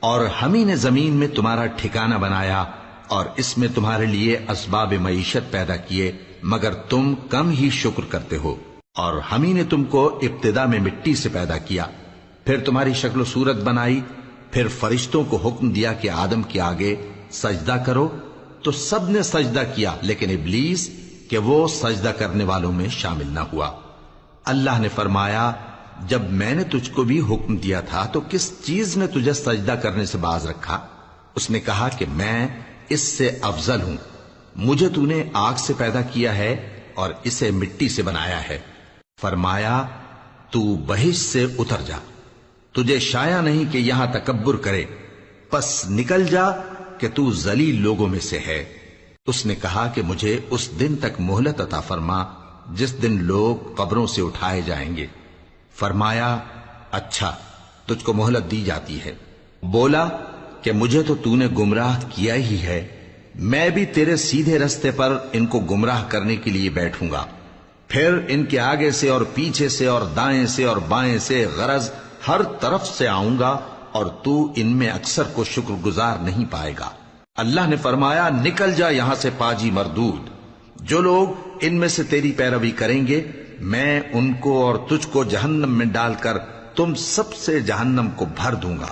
اور ہم ہی نے زمین میں تمہارا ٹھکانہ بنایا اور اس میں تمہارے لیے اسباب معیشت پیدا کیے، مگر تم کم ہی شکر کرتے ہو۔ اور ہم ہی نے تم کو ابتدا میں مٹی سے پیدا کیا، پھر تمہاری شکل و صورت بنائی، پھر فرشتوں کو حکم دیا کہ آدم کے آگے سجدہ کرو، تو سب نے سجدہ کیا لیکن ابلیس کہ وہ سجدہ کرنے والوں میں شامل نہ ہوا۔ اللہ نے فرمایا، جب میں نے تجھ کو بھی حکم دیا تھا تو کس چیز نے تجھے سجدہ کرنے سے باز رکھا؟ اس نے کہا کہ میں اس سے افضل ہوں، مجھے تو نے آگ سے پیدا کیا ہے اور اسے مٹی سے بنایا ہے۔ فرمایا، تو بہشت سے اتر جا، تجھے شایع نہیں کہ یہاں تکبر کرے، پس نکل جا کہ تو ذلیل لوگوں میں سے ہے۔ اس نے کہا کہ مجھے اس دن تک مہلت عطا فرما جس دن لوگ قبروں سے اٹھائے جائیں گے۔ فرمایا، اچھا، تجھ کو مہلت دی جاتی ہے۔ بولا کہ مجھے تو نے گمراہ کیا ہی ہے، میں بھی تیرے سیدھے رستے پر ان کو گمراہ کرنے کے لیے بیٹھوں گا، پھر ان کے آگے سے اور پیچھے سے اور دائیں سے اور بائیں سے، غرض ہر طرف سے آؤں گا، اور تو ان میں اکثر کو شکر گزار نہیں پائے گا۔ اللہ نے فرمایا، نکل جا یہاں سے پاجی مردود، جو لوگ ان میں سے تیری پیروی کریں گے میں ان کو اور تجھ کو جہنم میں ڈال کر تم سب سے جہنم کو بھر دوں گا۔